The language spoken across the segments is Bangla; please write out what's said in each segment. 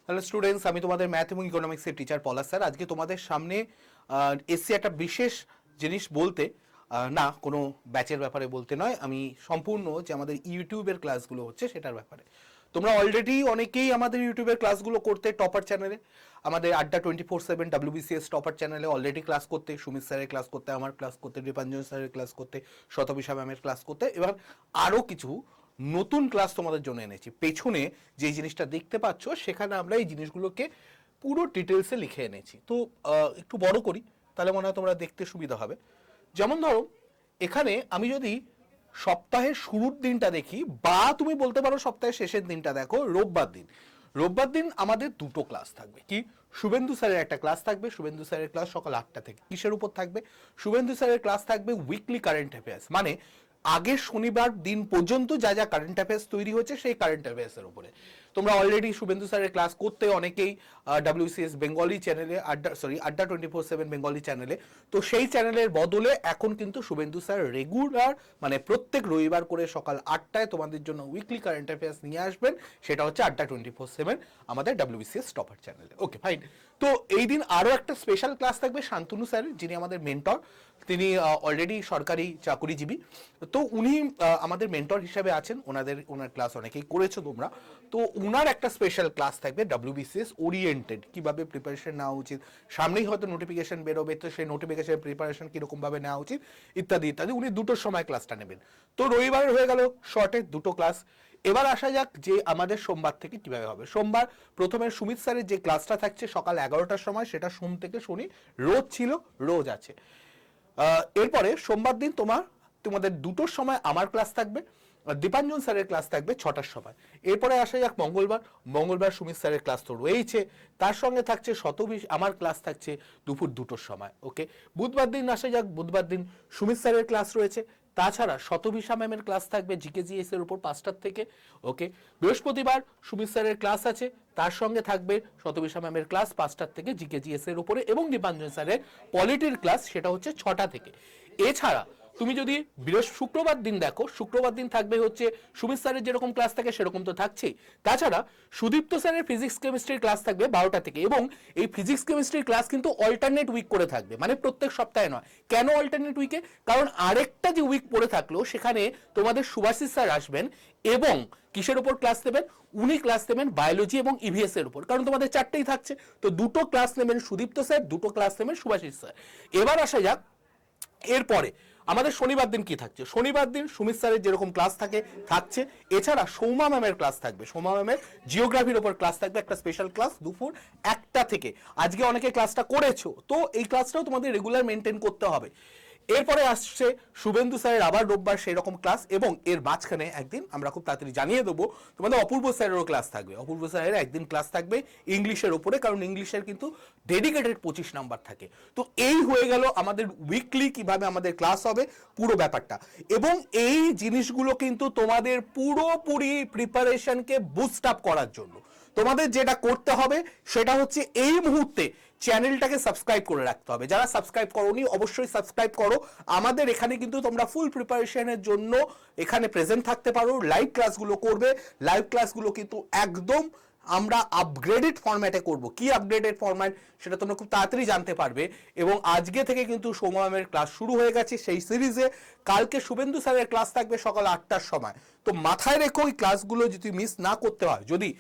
হ্যালো স্টুডেন্টস, আমি তোমাদের ম্যাথ এবং ইকোনমিক্সের টিচার পলাশ স্যার। আজকে তোমাদের সামনে এসছি একটা বিশেষ জিনিস বলতে, না কোনো ব্যাচের ব্যাপারে বলতে নয়, আমি সম্পূর্ণ যে আমাদের ইউটিউবের ক্লাসগুলো হচ্ছে সেটার ব্যাপারে। তোমরা অলরেডি অনেকেই আমাদের ইউটিউবের ক্লাসগুলো করতে টপার চ্যানেলে, আমাদের আড্ডা 24/7 WBCS টপার চ্যানেলে অলরেডি ক্লাস করতে, সুমিত স্যারের ক্লাস করতে, আমার ক্লাস করতে, দীপাঞ্জন স্যারের ক্লাস করতে, শতবিশা ম্যামের ক্লাস করতে। এবার আরও কিছু নতুন ক্লাস তোমাদের জন্য এনেছি। পেছনে যে জিনিসটা দেখতে পাচ্ছ সেখানে আমরা এই জিনিসগুলোকে পুরো ডিটেলসে লিখে এনেছি। তো একটু বড় করি, তাহলে মনে হয় তোমরা দেখতে সুবিধা হবে। যেমন ধরো, এখানে আমি যদি সপ্তাহের শুরুর দিনটা দেখি, বা তুমি বলতে পারো সপ্তাহের শেষের দিনটা দেখো, রোববার দিন। রোববার দিন আমাদের দুটো ক্লাস থাকবে। কি? শুভেন্দু স্যারের একটা ক্লাস থাকবে। শুভেন্দু স্যারের ক্লাস সকাল 8টা থেকে। কিসের উপর থাকবে? শুভেন্দু স্যারের ক্লাস থাকবে উইকলি কারেন্ট অ্যাফেয়ার্স, মানে আগের শনিবার দিন পর্যন্ত যা যা কারেন্ট অ্যাফেয়ার্স তৈরি হচ্ছে সেই কারেন্ট অ্যাফেয়ার্সের উপরে। তোমরা অলরেডি শুভেন্দু স্যারের ক্লাস করতে অনেকেই WCS বেঙ্গলি চ্যানেলে, আড্ডা 24/7 বেঙ্গলি চ্যানেলে। তো সেই চ্যানেলের বদলে এখন কিন্তু শুভেন্দু স্যার রেগুলার, মানে প্রত্যেক রবিবার করে সকাল 8টায় তোমাদের জন্য উইকলি কারেন্ট অ্যাফেয়ার্স নিয়ে আসবেন। সেটা হচ্ছে আড্ডা 24/7 আমাদের WBCS টপার চ্যানেলে। Okay fine. তো এই দিন আরও একটা স্পেশাল ক্লাস থাকবে শান্তনু স্যারের, যিনি আমাদের মেন্টর। তিনি অলরেডি সরকারি চাকুরিজীবী। তো উনি আমাদের মেন্টর হিসেবে আছেন। ওনার ক্লাস অনেকেই করেছো তোমরা। তো ওনার একটা স্পেশাল ক্লাস থাকবে WBCS ওরিয়েন্টেড, কিভাবে প্রিপারেশন নেওয়া উচিত, সামনেই হয়তো নোটিফিকেশন বেরোবে, তো সেই নোটিফিকেশন প্রিপারেশন কীরকমভাবে নেওয়া উচিত ইত্যাদি ইত্যাদি। উনি দুটোর সময় ক্লাসটা নেবেন। তো রবিবার হয়ে গেল শর্টে দুটো ক্লাস। এবার আসা যাক যে আমাদের সোমবার থেকে কিভাবে হবে। সোমবার প্রথমে সুমিত স্যারের যে ক্লাসটা থাকছে সকাল 11টার সময়, সেটা সোম থেকে শনি রোজ ছিল, রোজ আছে। এরপরে সোমবার দিন তোমাদের দুটোর সময় আমার ক্লাস থাকবে, দীপাঞ্জন স্যারের ক্লাস থাকবে 6টার সময়। এরপরে আসা যাক মঙ্গলবার সুমিত স্যারের ক্লাস তো রয়েছে, তার সঙ্গে থাকছে আমার ক্লাস থাকছে দুপুর 2টোর সময়। ওকে। বুধবার দিন আসা যাক, বুধবার দিন সুমিত স্যারের ক্লাস রয়েছে, তাছাড়া শতবিশা ম্যামের ক্লাস থাকবে GKGS এর উপর 5টার থেকে। ওকে। বৃহস্পতিবার সুমিত স্যারের ক্লাস আছে, তার সঙ্গে থাকবে শতবিশা ম্যামের ক্লাস 5টার থেকে GKGS এর উপরে, এবং দীপাঞ্জন স্যারের পলিটির ক্লাস, সেটা হচ্ছে 6টা থেকে। এছাড়া তুমি যদি শুক্রবার দিন দেখো, শুক্রবার দিন থাকবে হচ্ছে সুমিত স্যারের যেরকম ক্লাস থাকে সেরকম তো থাকছেই, তাছাড়া সুদীপ্ত স্যারের ফিজিক্স কেমিস্ট্রির ক্লাস থাকবে 12টা থেকে। এবং এই ফিজিক্স কেমিস্ট্রির ক্লাস কিন্তু অল্টারনেট উইক করে থাকবে, মানে প্রত্যেক সপ্তাহে নয়। কেন অল্টারনেট উইকে? কারণ আরেকটা যে উইক পড়ে থাকলো সেখানে তোমাদের সুভাষিস স্যার আসবেন, এবং কিসের উপর ক্লাস নেবেন? উনি ক্লাস নেবেন বায়োলজি এবং ইভিএস এর উপর, কারণ তোমাদের 4টেই থাকছে। তো দুটো ক্লাস নেবেন সুদীপ্ত স্যার, দুটো ক্লাস নেবেন সুভাষিস স্যার। এবার আসা যাক এরপরে আমাদের শনিবার দিন কি থাকছে। শনিবার দিন সুমিত স্যারের যেরকম ক্লাস থাকছে, এছাড়া সৌমা ম্যামের ক্লাস থাকবে। সৌমা ম্যামের জিওগ্রাফির ওপর ক্লাস থাকবে, একটা স্পেশাল ক্লাস দুপুর 1টা থেকে। আজকে অনেকে ক্লাসটা করেছো, তো এই ক্লাসটাও তোমাদের রেগুলার মেনটেন করতে হবে। এরপরে আসছে শুভেন্দু স্যারের আবার রোববার সেই রকম ক্লাস, এবং এর মাঝখানে একদিন আমরা খুব তাড়াতাড়ি জানিয়ে দেবো তোমাদের অপূর্ব স্যারেরও ক্লাস থাকবে। অপূর্ব স্যারের একদিন ক্লাস থাকবে ইংলিশের ওপরে, কারণ ইংলিশের কিন্তু ডেডিকেটেড 25 নাম্বার থাকে। তো এই হয়ে গেল আমাদের উইকলি কিভাবে আমাদের ক্লাস হবে পুরো ব্যাপারটা। এবং এই জিনিসগুলো কিন্তু তোমাদের পুরোপুরি প্রিপারেশনকে বুস্ট আপ করার জন্য তোমাদের যেটা করতে হবে সেটা হচ্ছে এই মুহূর্তে চ্যানেলটাকে সাবস্ক্রাইব করে রাখতে হবে। যারা সাবস্ক্রাইব করোনি অবশ্যই সাবস্ক্রাইব করো। আমাদের এখানে কিন্তু তোমরা ফুল প্রিপারেশনের জন্য এখানে প্রেজেন্ট থাকতে পারো, লাইভ ক্লাসগুলো করবে। লাইভ ক্লাসগুলো কিন্তু একদম আমরা আপগ্রেডেড ফরম্যাটে করব। কি আপগ্রেডেড ফরম্যাট সেটা তোমরা খুব তাড়াতাড়ি জানতে পারবে। এবং আজকে থেকে কিন্তু সৌম্য ম্যামের ক্লাস শুরু হয়ে গেছে সেই সিরিজে। কালকে শুভেন্দু স্যারের ক্লাস থাকবে সকাল 8টার সময়। তো মাথায় রেখো এই ক্লাসগুলো যদি মিস না করতে হয়, যদি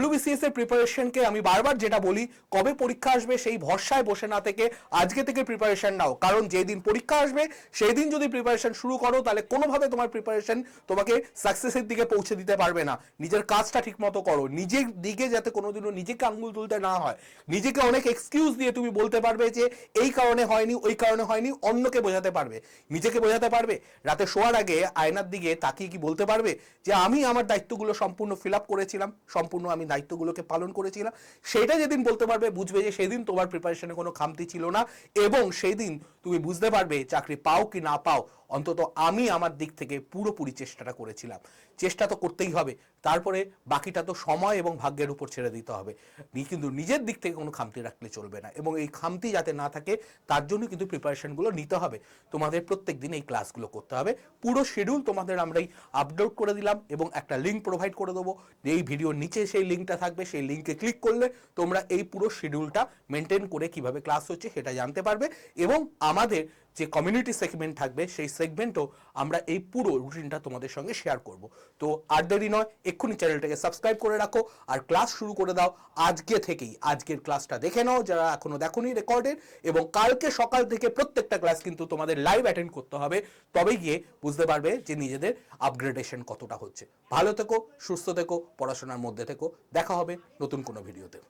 WBCS এর প্রিপারেশনকে, আমি বারবার যেটা বলি, কবে পরীক্ষা আসবে সেই ভরসায় বসে না থেকে আজকে থেকে প্রিপারেশন নাও। কারণ যেদিন পরীক্ষা আসবে সেই দিন যদি প্রিপারেশন শুরু করো তাহলে কোনোভাবে তোমার প্রিপারেশন তোমাকে সাকসেসের দিকে পৌঁছে দিতে পারবে না। নিজের কাজটা ঠিক মতো করো, নিজের দিকে যাতে কোনোদিনও নিজেকে আঙ্গুল তুলতে না হয়। নিজেকে অনেক এক্সকিউজ দিয়ে তুমি বলতে পারবে যে এই কারণে হয়নি, ওই কারণে হয়নি, অন্যকে বোঝাতে পারবে, নিজেকে বোঝাতে পারবে। রাতে শোয়ার আগে আয়নার দিকে তাকিয়ে কি বলতে পারবে যে আমি আমার দায়িত্বগুলো সম্পূর্ণ ফিল আপ করেছিলাম, সম্পূর্ণ আমি দায়িত্বগুলোকে পালন করেছিলাম। সেটা যেদিন বলতে পারবে, বুঝবে যে সেদিন তোমার প্রিপারেশনে কোনো খামতি ছিল না, এবং সেই দিন তুমি বুঝতে পারবে চাকরি পাও কি না পাও অন্তত আমি আমার দিক থেকে পুরোপুরি চেষ্টাটা করেছিলাম। চেষ্টা তো করতেই হবে, তারপরে বাকিটা তো সময় এবং ভাগ্যের উপর ছেড়ে দিতে হবে। কিন্তু নিজের দিক থেকে কোনো খামতি রাখলে চলবে না, এবং এই খামতি যাতে না থাকে তার জন্য কিন্তু প্রিপারেশনগুলো নিতে হবে। তোমাদের প্রত্যেক দিন এই ক্লাসগুলো করতে হবে। পুরো শিডিউল তোমাদের আমরাই আপলোড করে দিলাম এবং একটা লিঙ্ক প্রোভাইড করে দেবো। এই ভিডিওর নিচে সেই লিঙ্কটা থাকবে, সেই লিঙ্কে ক্লিক করলে তোমরা এই পুরো শিডিউলটা মেনটেন করে কিভাবে ক্লাস হচ্ছে সেটা জানতে পারবে। এবং আমাদের যে কমিউনিটি সেগমেন্ট থাকবে সেই সেগমেন্টও আমরা এই পুরো রুটিনটা তোমাদের সঙ্গে শেয়ার করব। তো আর দেরি নয়, এক্ষুনি চ্যানেলটাকে সাবস্ক্রাইব করে রাখো আর ক্লাস শুরু করে দাও আজকে থেকেই। আজকের ক্লাসটা দেখে নাও যারা এখনো দেখোনি রেকর্ডেড, এবং কালকে সকাল থেকে প্রত্যেকটা ক্লাস কিন্তু তোমাদের লাইভ অ্যাটেন্ড করতে হবে, তবেই গিয়ে বুঝতে পারবে যে নিজেদের আপগ্রেডেশন কতটা হচ্ছে। ভালো থেকো, সুস্থ থেকো, পড়াশোনার মধ্যে থেকো। দেখা হবে নতুন কোনো ভিডিওতে।